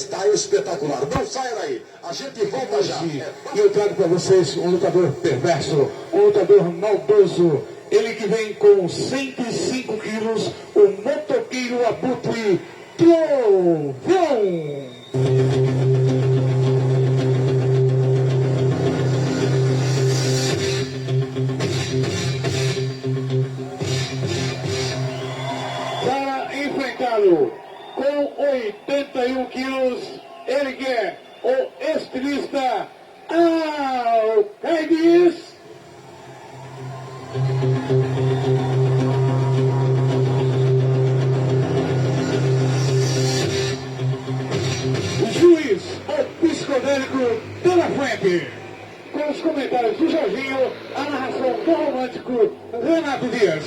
está espetacular. Não saia daí, a gente volta já. E eu trago para vocês um lutador perverso, um lutador maldoso. Ele que vem com 105 quilos, o motoqueiro Abutre Trovão. Para enfrentá-lo com 81 quilos, ele que é o estilista Alcaides. Juiz, o psicodélico pela frente. Com os comentários do Jorginho, a narração do romântico Renato Dias.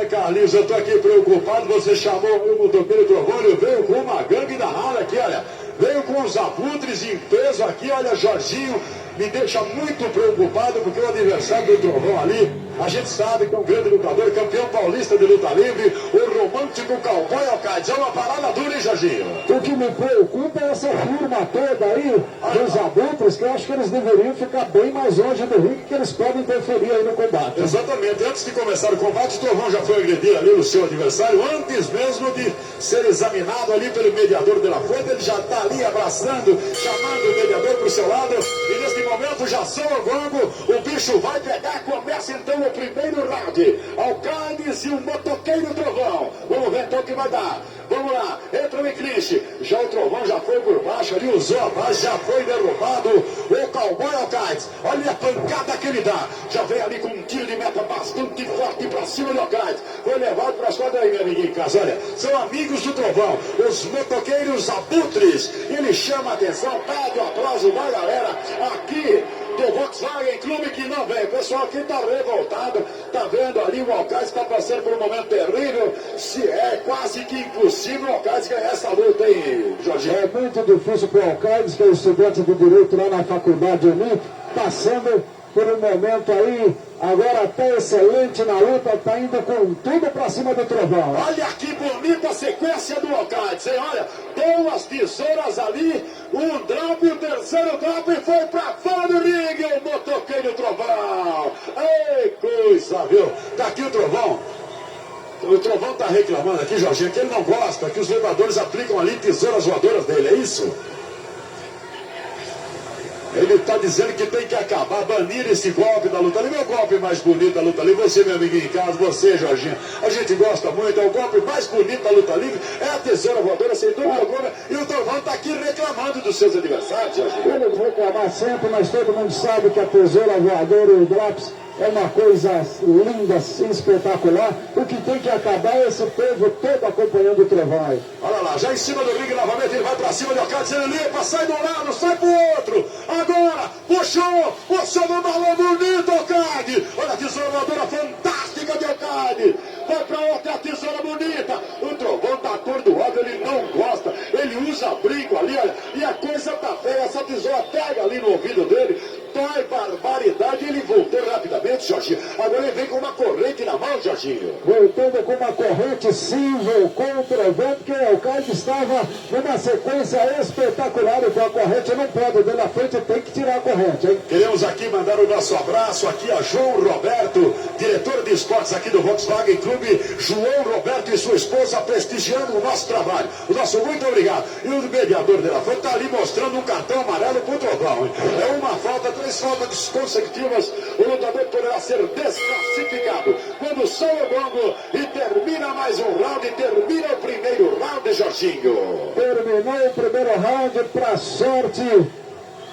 Carlinhos, eu tô aqui preocupado. Você chamou o motoqueiro Trovão, ele veio com uma gangue danada aqui, olha. Veio com os abutres em peso aqui, olha, Jorginho. Me deixa muito preocupado porque o adversário do Trovão ali, a gente sabe que é um grande lutador, campeão paulista de luta livre, o romântico Cowboy Alcaides. É uma parada dura, hein, Jorginho? O que me preocupa é essa turma toda aí dos abutres, que eu acho que eles deveriam ficar bem mais longe do ringue, que eles podem interferir aí no combate. Exatamente, antes de começar o combate, o Trovão já foi agredir ali o seu adversário, antes mesmo de ser examinado ali pelo mediador de La Fuente. Ele já está ali abraçando, chamando o mediador para o seu lado, e neste momento já são o gongo, o bicho vai pegar, começa então o primeiro round. Alcaides e o motoqueiro Trovão. Vamos ver então o que vai dar. Vamos lá, entra o clinch. Já o Trovão já foi por baixo ali, usou a base, já foi derrubado. O Cowboy Alcaides, olha a pancada que ele dá. Já vem ali com um tiro de meta bastante forte pra cima do Alcaides. Foi levado para as quadras aí, meu amiguinho em casa. Olha, são amigos do Trovão, os motoqueiros abutres. Ele chama a atenção, pede o aplauso da galera aqui do Volkswagen Clube, que não vem. O pessoal aqui está revoltado, tá vendo ali o Alcaides está passando por um momento terrível. Se é quase que impossível o Alcaides ganhar essa luta, hein, Jorginho? É muito difícil para o Alcaides, que é estudante de Direito lá na Faculdade Uni, passando por um momento aí, agora até excelente na luta, tá indo com tudo para cima do Trovão. Olha que bonita a sequência do Alcaides, hein? Olha, boas tesouras ali, um drop, o terceiro drop e foi para fora do ringue, o motoqueiro Trovão. Ei, coisa, viu? Tá aqui o Trovão. O Trovão tá reclamando aqui, Jorginho, que ele não gosta que os lutadores aplicam ali tesouras voadoras dele, é isso? Ele está dizendo que tem que acabar, banir esse golpe da luta livre. É o golpe mais bonito da luta livre. Você, meu amiguinho em casa, você, Jorginho. A gente gosta muito, é o golpe mais bonito da luta livre. É a tesoura voadora, sem dúvida alguma. E o Trovão está aqui reclamando dos seus adversários, Jorginho. Ele reclamar sempre, mas todo mundo sabe que a tesoura voadora e o drops é uma coisa linda, espetacular. O que tem que acabar é esse povo todo acompanhando o Trovão aí. Olha lá, já em cima do ringue novamente, ele vai pra cima de Alcaides, ele limpa, sai do lado, sai pro outro. Agora, puxou no balão bonito, Alcaides. Olha a tesoura voadora fantástica de Alcaides. Vai pra outra tesoura bonita. O Trovão tá atordoado, ele não gosta. Ele usa brinco ali, olha. E a coisa tá feia, essa tesoura pega ali no ouvido dele. Dói barbaridade, ele voltou rapidamente, Jorginho. Agora ele vem com uma corrente na mão, Jorginho. Voltando com uma corrente, sim, com o Trovão, porque o Alcaides estava numa sequência espetacular e com a corrente não pode, dele à frente tem que tirar a corrente, hein? Queremos aqui mandar o nosso abraço aqui a João Roberto, diretor de esportes aqui do Volkswagen Clube. João Roberto e sua esposa prestigiando o nosso trabalho. O nosso muito obrigado. E o mediador dela foi está ali mostrando um cartão amarelo pro Trovão, hein? É uma falta, 3 faltas consecutivas. O lutador poderá ser desclassificado quando soa o gongo e termina mais um round. Termina o primeiro round, Jorginho. Terminou o primeiro round, para sorte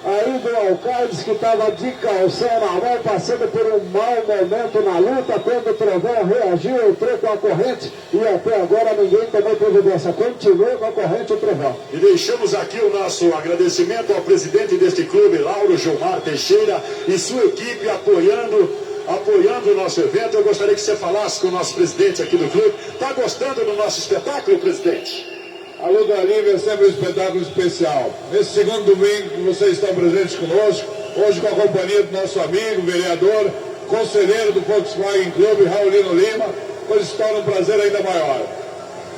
aí do Alcaides, que estava de calção na mão, passando por um mau momento na luta. Quando o Trovão reagiu, entrou com a corrente e até agora ninguém tomou providência. Continuou com a corrente o Trovão. E deixamos aqui o nosso agradecimento ao presidente deste clube, Lauro Gilmar Teixeira, e sua equipe apoiando o nosso evento. Eu gostaria que você falasse com o nosso presidente aqui do clube. Está gostando do nosso espetáculo, presidente? A luta livre é sempre um espetáculo especial. Nesse segundo domingo que vocês estão presentes conosco, hoje com a companhia do nosso amigo, vereador, conselheiro do Volkswagen Clube, Raulino Lima, pois se torna um prazer ainda maior.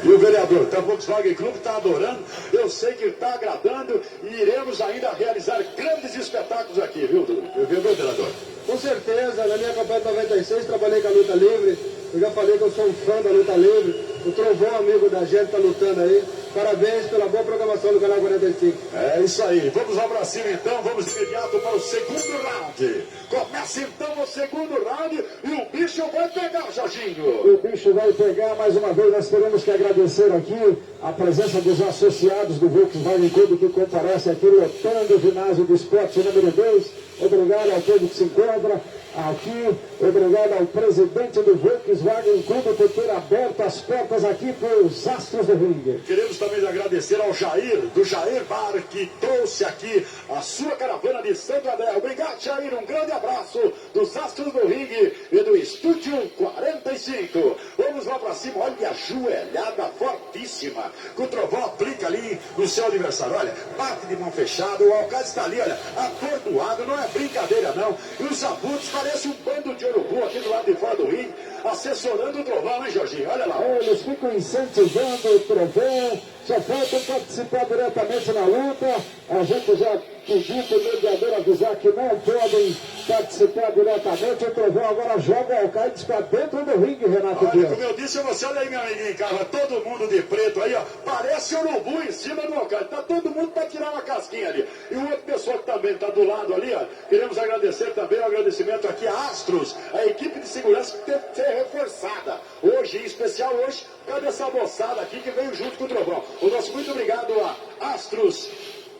E o vereador, então, o Volkswagen Clube está adorando, eu sei que está agradando e iremos ainda realizar grandes espetáculos aqui, viu, vereador? Com certeza, na minha campanha de 96 trabalhei com a luta livre, eu já falei que eu sou um fã da luta livre, o Trovão, amigo da gente, está lutando aí. Parabéns pela boa programação do Canal 45. É isso aí, vamos lá pra cima então, vamos de imediato para o segundo round. Começa então o segundo round e o bicho vai pegar, Jorginho. O bicho vai pegar mais uma vez, nós teremos que agradecer aqui a presença dos associados do Volkswagen Clube que comparecem aqui lotando o ginásio do esporte número 2. Obrigado ao povo que se encontra aqui, obrigado ao presidente do Volkswagen Clube por ter aberto as portas aqui para os Astros do Ringue. Queremos também agradecer ao Jair, do Jair Bar, que trouxe aqui a sua caravana de Santo André. Obrigado, Jair, um grande abraço dos Astros do Ringue e do Estúdio 45. Vamos lá para cima, olha a joelhada fortíssima, que o Trovão aplica ali no seu adversário. Olha, bate de mão fechada, o Alcácer está ali, olha, atordoado, não é brincadeira não. E os abutres parecem um bando de urubu aqui do lado de fora do ringue, assessorando o Trovão, hein, Jorginho? Olha lá. Eles ficam incentivando o Trovão, só faltam participar diretamente na luta. A gente já pediu para o mediador avisar que não podem participar diretamente. O Trovão agora joga o Alcaides para dentro do ringue, Renato. Olha, como eu disse a você, olha aí, meu amiguinho em casa, todo mundo de preto aí, ó, parece urubu em cima do Alcaides. Tá todo mundo para tirar uma casquinha ali. E o outro pessoal que também está do lado ali, ó, queremos agradecer também, um agradecimento aqui a Astros, a equipe de segurança que teve que ser reforçada. Hoje, em especial hoje, cadê essa moçada aqui que veio junto com o Trovão? O nosso muito obrigado a Astros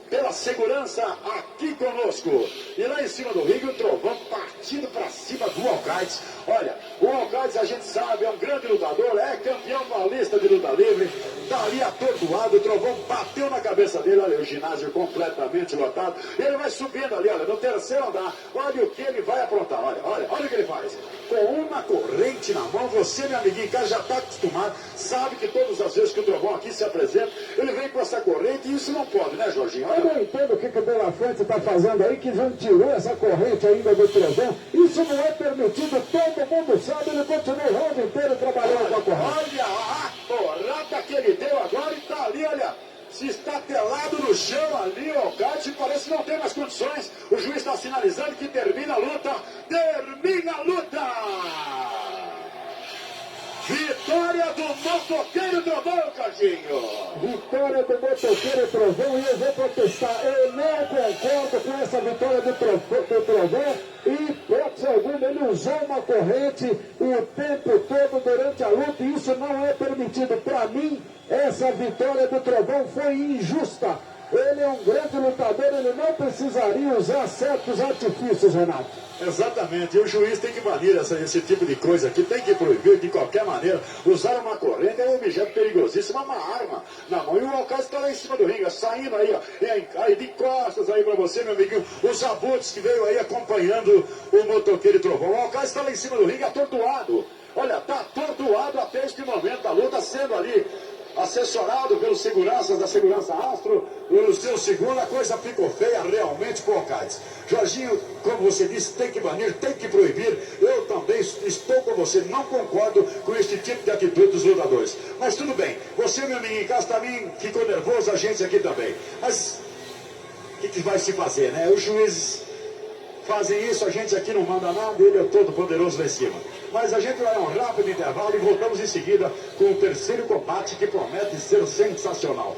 pela segurança aqui conosco. E lá em cima do ringue, o Trovão partindo para cima do Alcaides. Olha, o Alcaides, a gente sabe, é um grande lutador, é campeão paulista de luta livre, tá ali atordoado, o Trovão bateu na cabeça dele, olha, o ginásio completamente lotado, ele vai subindo ali, olha, no terceiro andar, olha o que ele vai aprontar, olha o que ele faz. Com uma corrente na mão, você, meu amiguinho, cara, já está acostumado, sabe que todas as vezes que o Trovão aqui se apresenta, ele vem com essa corrente e isso não pode, né, Jorginho? Eu não entendo o que o De La Fuente está fazendo aí, que já tirou essa corrente ainda do Trovão. Isso não é permitido, todo mundo sabe, ele continua o round inteiro trabalhando com a corrente. Olha a porrada que ele deu agora e está ali, olha, se estatelado no chão ali, o Alcaides, parece que não tem mais condições. O juiz está sinalizando que termina a luta. Termina a luta! Vitória do motoqueiro Trovão, Jorginho! Vitória do motoqueiro Trovão, e eu vou protestar. Eu não concordo com essa vitória do Trovão. E, hipótese alguma, ele usou uma corrente o tempo todo durante a luta, e isso não é permitido. Para mim, essa vitória do Trovão foi injusta. Ele é um grande lutador, ele não precisaria usar certos artifícios, Renato. Exatamente, e o juiz tem que banir esse tipo de coisa aqui, tem que proibir de qualquer maneira. Usar uma corrente é um objeto perigosíssimo, uma arma na mão. E o Alcácer está lá em cima do ringue, saindo aí, ó, aí de costas aí para você, meu amiguinho. Os abutres que veio aí acompanhando o motoqueiro Trovão. O Alcácer está lá em cima do ringue, atordoado. Olha, está atordoado até este momento, a luta sendo ali assessorado pelos seguranças da Segurança Astro, no seu segundo, a coisa ficou feia realmente com o Alcaides. Jorginho, como você disse, tem que banir, tem que proibir. Eu também estou com você, não concordo com este tipo de atitude dos lutadores. Mas tudo bem, você, meu amigo em casa, também ficou nervoso, a gente aqui também. Mas o que vai se fazer, né? Os juízes fazem isso, a gente aqui não manda nada, ele é todo poderoso lá em cima. Mas a gente vai a um rápido intervalo e voltamos em seguida com o terceiro combate que promete ser sensacional.